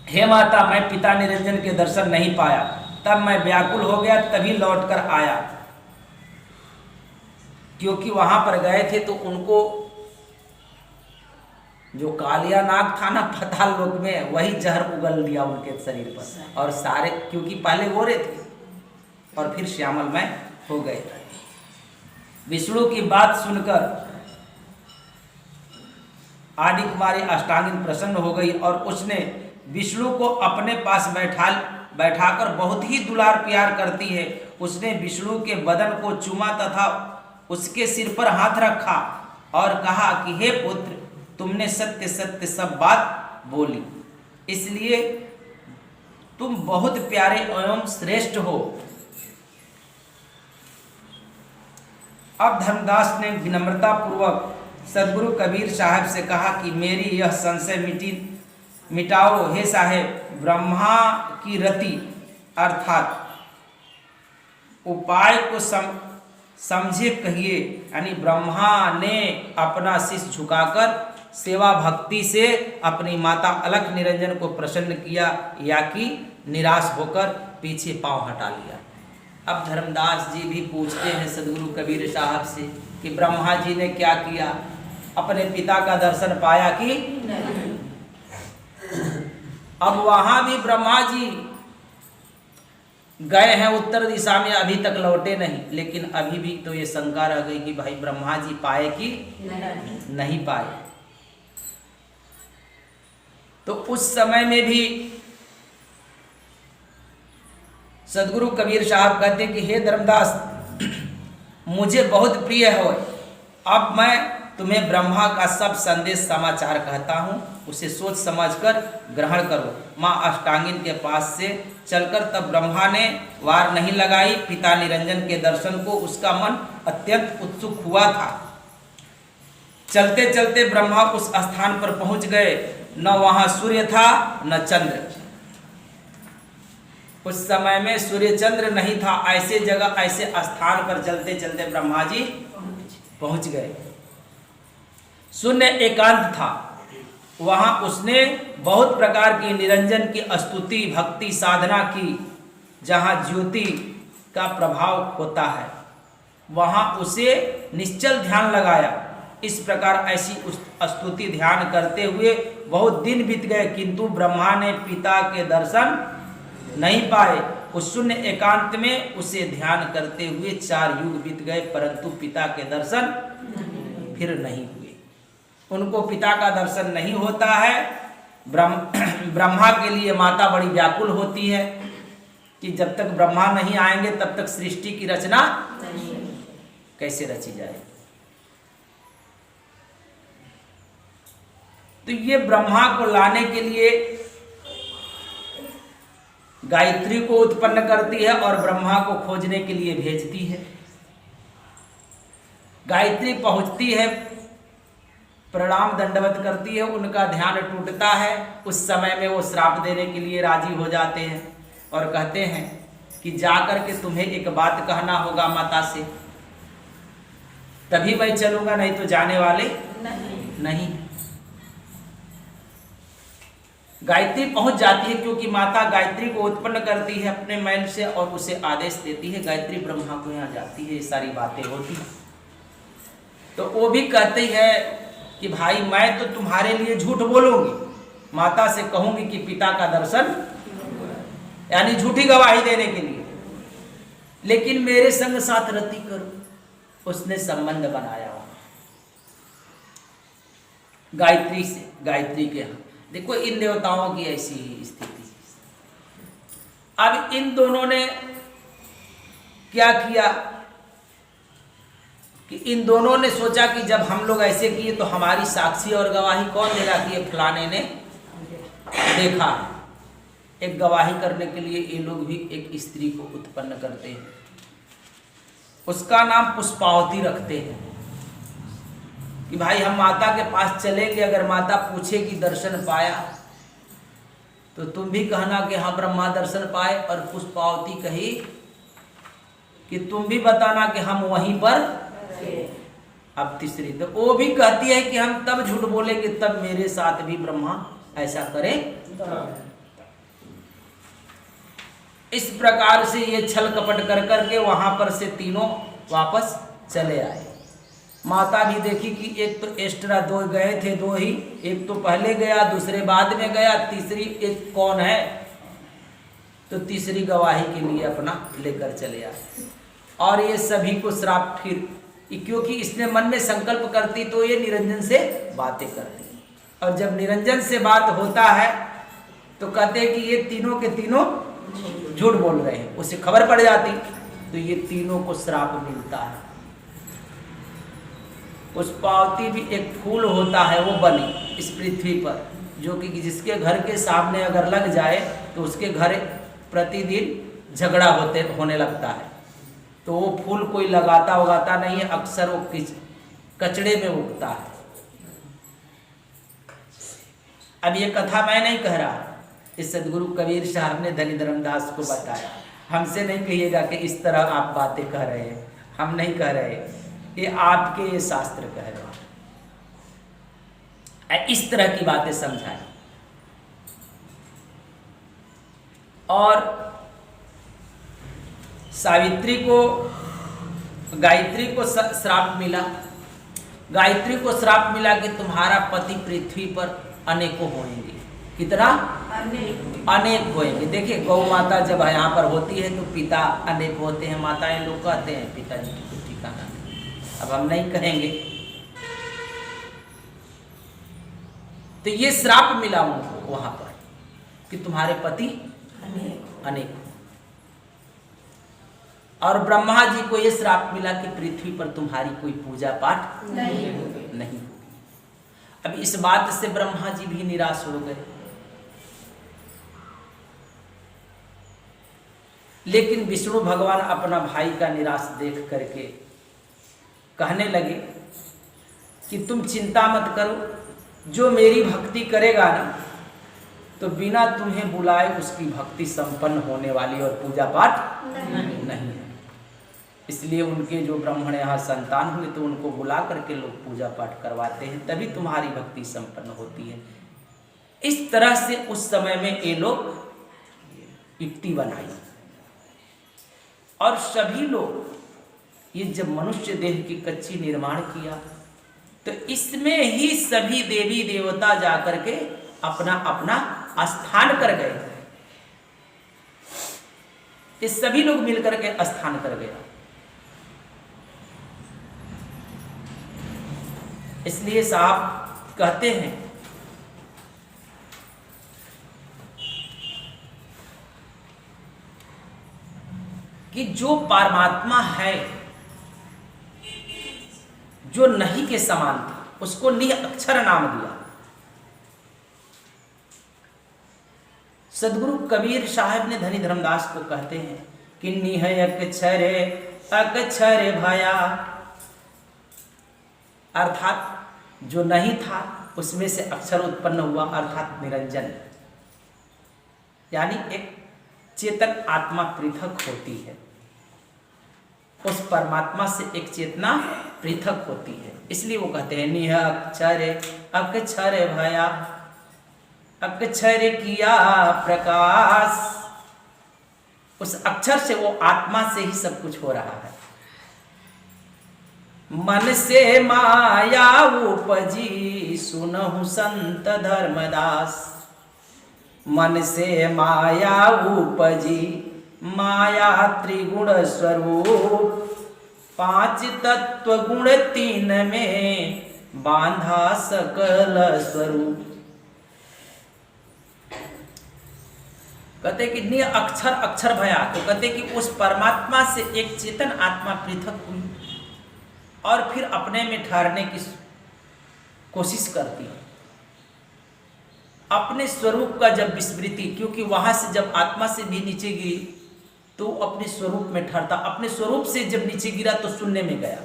हे माता, मैं पिता निरंजन के दर्शन नहीं पाया, तब मैं व्याकुल हो गया, तभी लौटकर आया। क्योंकि वहां पर गए थे तो उनको जो कालिया नाग था ना पाताल लोक में, वही जहर उगल दिया उनके शरीर पर, और सारे, क्योंकि पहले गोरे थे और फिर श्यामलमय हो गए। विष्णु की बात सुनकर आदि कुमारी अष्टांगिनी प्रसन्न हो गई और उसने विष्णु को अपने पास बैठाकर बहुत ही दुलार प्यार करती है। उसने विष्णु के बदन को चूमा तथा उसके सिर पर हाथ रखा और कहा कि हे पुत्र, तुमने सत्य सत्य सब बात बोली, इसलिए तुम बहुत प्यारे एवं श्रेष्ठ हो। अब धर्मदास ने विनम्रता पूर्वक सदगुरु कबीर साहब से कहा कि मेरी यह संशय मिटाओ हे साहेब, ब्रह्मा की रति अर्थात उपाय को समझे कहिए। यानी ब्रह्मा ने अपना शीश झुकाकर सेवा भक्ति से अपनी माता अलख निरंजन को प्रसन्न किया, या कि निराश होकर पीछे पांव हटा लिया। अब धर्मदास जी भी पूछते हैं सदगुरु कबीर साहब से कि ब्रह्मा जी ने क्या किया, अपने पिता का दर्शन पाया कि नहीं? अब वहां भी ब्रह्मा जी गए हैं उत्तर दिशा में, अभी तक लौटे नहीं, लेकिन अभी भी तो ये शंका रह गई कि भाई ब्रह्मा जी पाए कि नहीं पाए। तो उस समय में भी सदगुरु कबीर साहब कहते कि हे धर्मदास, मुझे बहुत प्रिय हो, अब मैं तुम्हें ब्रह्मा का सब संदेश समाचार कहता हूँ, उसे सोच समझकर ग्रहण करो। माँ अष्टांगिनी के पास से चलकर तब ब्रह्मा ने वार नहीं लगाई पिता निरंजन के दर्शन को, उसका मन अत्यंत उत्सुक हुआ था। चलते चलते ब्रह्मा उस स्थान पर पहुंच गए, न वहां सूर्य था न चंद्र। उस समय में सूर्य चंद्र नहीं था, ऐसे जगह ऐसे स्थान पर चलते चलते ब्रह्मा जी पहुंच गए। शून्य एकांत था, वहां उसने बहुत प्रकार की निरंजन की स्तुति भक्ति साधना की। जहां ज्योति का प्रभाव होता है वहां उसे निश्चल ध्यान लगाया। इस प्रकार ऐसी स्तुति ध्यान करते हुए बहुत दिन बीत गए, किंतु ब्रह्मा ने पिता के दर्शन नहीं पाए। उस शून्य एकांत में उसे ध्यान करते हुए 4 युग बीत गए, परंतु पिता के दर्शन फिर नहीं हुए। उनको पिता का दर्शन नहीं होता है। ब्रह्मा के लिए माता बड़ी व्याकुल होती है कि जब तक ब्रह्मा नहीं आएंगे तब तक सृष्टि की रचना कैसे रची जाए। तो ये ब्रह्मा को लाने के लिए गायत्री को उत्पन्न करती है और ब्रह्मा को खोजने के लिए भेजती है। गायत्री पहुंचती है, प्रणाम दंडवत करती है, उनका ध्यान टूटता है। उस समय में वो श्राप देने के लिए राजी हो जाते हैं और कहते हैं कि जाकर के तुम्हें एक बात कहना होगा माता से, तभी मैं चलूंगा, नहीं तो जाने वाले नहीं। गायत्री पहुंच जाती है, क्योंकि माता गायत्री को उत्पन्न करती है अपने मैल से और उसे आदेश देती है। गायत्री ब्रह्मा को यहाँ जाती है, ये सारी बातें होती हैं। तो वो भी कहती है कि भाई मैं तो तुम्हारे लिए झूठ बोलूंगी, माता से कहूंगी कि पिता का दर्शन, यानी झूठी गवाही देने के लिए, लेकिन मेरे संग साथ रति करो। उसने संबंध बनाया वहां गायत्री से, गायत्री के यहाँ। देखो इन देवताओं की ऐसी स्थिति। अब इन दोनों ने क्या किया कि इन दोनों ने सोचा कि जब हम लोग ऐसे किए तो हमारी साक्षी और गवाही कौन देगा कि ये फलाने ने देखा। एक गवाही करने के लिए ये लोग भी एक स्त्री को उत्पन्न करते हैं, उसका नाम पुष्पावती रखते हैं कि भाई हम माता के पास चलेंगे, अगर माता पूछेगी दर्शन पाया तो तुम भी कहना कि हाँ ब्रह्मा दर्शन पाए, और पुष्पावती कही कि तुम भी बताना कि हम वहीं पर। अब तीसरी तो वो भी कहती है कि हम तब झूठ बोलेंगे तब मेरे साथ भी ब्रह्मा ऐसा करे। इस प्रकार से ये छल कपट कर करके वहां पर से तीनों वापस चले आए। माता भी देखी कि एक तो एक्स्ट्रा दो गए थे, दो ही, एक तो पहले गया, दूसरे बाद में गया, तीसरी एक कौन है, तो तीसरी गवाही के लिए अपना लेकर चले आए। और ये सभी को श्राप फिर, क्योंकि इसने मन में संकल्प करती तो ये निरंजन से बातें करती, और जब निरंजन से बात होता है तो कहते हैं कि ये तीनों के तीनों झूठ बोल रहे हैं, उसे खबर पड़ जाती तो ये तीनों को श्राप मिलता है। पुष्पावती भी एक फूल होता है, वो बनी इस पृथ्वी पर, जो कि जिसके घर के सामने अगर लग जाए तो उसके घर प्रतिदिन झगड़ा होने लगता है। तो वो फूल कोई लगाता उगाता नहीं है, अक्सर वो कचड़े में उगता है। अब ये कथा मैं नहीं कह रहा, इस सदगुरु कबीर साहब ने धनी धर्मदास को बताया। हमसे नहीं कहिएगा कि इस तरह आप बातें कह रहे हैं, हम नहीं कह रहे, ये आपके ये शास्त्र कह रहे हैं। इस तरह की बातें समझाएं। और सावित्री को, गायत्री को श्राप मिला, गायत्री को श्राप मिला कि तुम्हारा पति पृथ्वी पर अनेकों होंगे। कितना? अनेक होंगे। देखिए गौ माता जब यहाँ पर होती है तो पिता अनेक होते हैं, माताएं लोग कहते हैं, पिताजी की कुछ ठिकाना नहीं, अब हम नहीं कहेंगे। तो ये श्राप मिला उनको वहां पर कि तुम्हारे पति अनेक। और ब्रह्मा जी को ये श्राप मिला कि पृथ्वी पर तुम्हारी कोई पूजा पाठ नहीं होगी। अब इस बात से ब्रह्मा जी भी निराश हो गए, लेकिन विष्णु भगवान अपना भाई का निराश देख करके कहने लगे कि तुम चिंता मत करो, जो मेरी भक्ति करेगा ना तो बिना तुम्हें बुलाए उसकी भक्ति संपन्न होने वाली और पूजा पाठ नहीं है। इसलिए उनके जो ब्राह्मण यहाँ संतान हुए तो उनको बुला करके लोग पूजा पाठ करवाते हैं, तभी तुम्हारी भक्ति संपन्न होती है। इस तरह से उस समय में ये लोग युक्ति बनाई, और सभी लोग ये जब मनुष्य देह की कच्ची निर्माण किया तो इसमें ही सभी देवी देवता जाकर के अपना अपना स्थान कर गए। ये सभी लोग मिलकर के स्थान कर गया। इसलिए साहब कहते हैं कि जो परमात्मा है, जो नहीं के समान था, उसको निह अक्षर नाम दिया। सदगुरु कबीर साहब ने धनी धर्मदास को कहते हैं कि निह अक्षरे अक्षरे भया, अर्थात जो नहीं था उसमें से अक्षर उत्पन्न हुआ, अर्थात निरंजन। यानी एक चेतन आत्मा पृथक होती है, उस परमात्मा से एक चेतना पृथक होती है। इसलिए वो कहते हैं निह अक्षरे अक्षरे भया, अक्षर किया प्रकाश। उस अक्षर से, वो आत्मा से ही सब कुछ हो रहा है। मन से माया उपजी सुनहु संत धर्मदास, मन से माया उपजी माया त्रिगुण स्वरूप, पांच तत्व गुण तीन में बांधा सकल स्वरूप। कहते कि नि अक्षर अक्षर भया, तो कहते कि उस परमात्मा से एक चेतन आत्मा पृथक हुई और फिर अपने में ठहरने की कोशिश करती है। अपने स्वरूप का जब विस्मृति, क्योंकि वहां से जब आत्मा से भी नीचे गिरी तो अपने स्वरूप में ठहरता, अपने स्वरूप से जब नीचे गिरा तो शून्य में गया,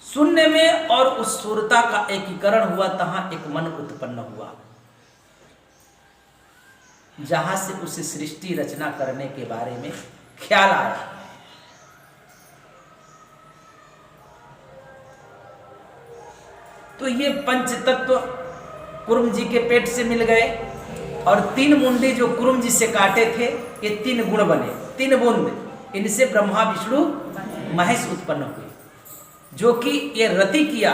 शून्य में, और उस सूरता का एकीकरण हुआ, तहां एक मन उत्पन्न हुआ, जहां से उसे सृष्टि रचना करने के बारे में ख्याल आया। तो ये पंच तत्व कुर्म जी के पेट से मिल गए, और तीन मुंडे जो कुर्म जी से काटे थे, ये तीन गुण बने, तीन बूंद, इनसे ब्रह्मा विष्णु महेश उत्पन्न हुए। जो कि ये रति किया,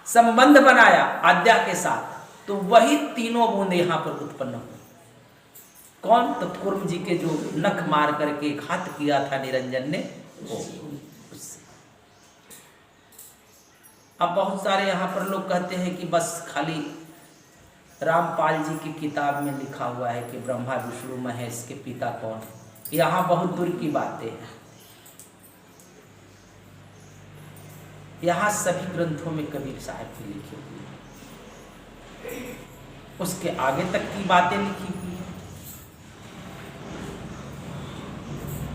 संबंध बनाया आद्या के साथ, तो वही तीनों बूंद यहां पर उत्पन्न हुई। कौन? तो कूर्म जी के जो नख मार करके घात किया था निरंजन ने, वो उससे। अब बहुत सारे यहां पर लोग कहते हैं कि बस खाली रामपाल जी की किताब में लिखा हुआ है कि ब्रह्मा विष्णु महेश के पिता कौन है। यहां बहुत दूर की बातें हैं। यहां सभी ग्रंथों में कबीर साहब की लिखी हुई है, उसके आगे तक की बातें लिखी हुई है।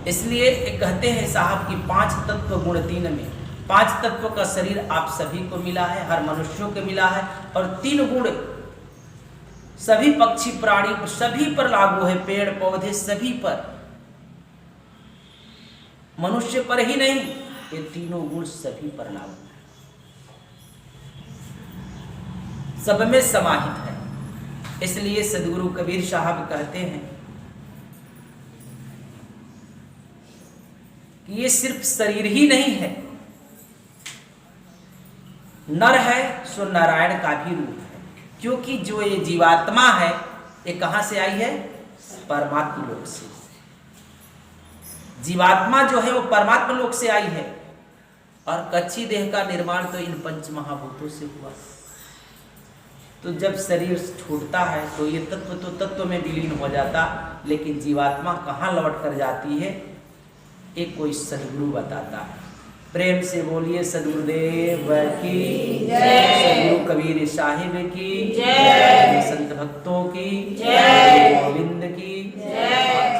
इसलिए कहते हैं साहब कि 5 तत्व गुण 3 में, 5 तत्व का शरीर आप सभी को मिला है, हर मनुष्यों को मिला है, और 3 गुण सभी पक्षी प्राणी सभी पर लागू है, पेड़ पौधे सभी पर, मनुष्य पर ही नहीं, ये तीनों गुण सभी पर लागू है, सब में समाहित है। इसलिए सदगुरु कबीर साहब कहते हैं कि ये सिर्फ शरीर ही नहीं है, नर है सो नारायण का भी रूप है। क्योंकि जो ये जीवात्मा है ये कहां से आई है? परमात्मा लोक से। जीवात्मा जो है वो परमात्मा लोक से आई है, और कच्ची देह का निर्माण तो इन 5 महाभूतों से हुआ। तो जब शरीर छूटता है तो ये तत्व तो तत्व में विलीन हो जाता, लेकिन जीवात्मा कहाँ लौट कर जाती है, एक कोई सदगुरु बताता है। प्रेम से बोलिए सदगुरुदेव की जय, सदगुरु कबीर साहिब की जय, संत भक्तों की जय, गोविंद की जय।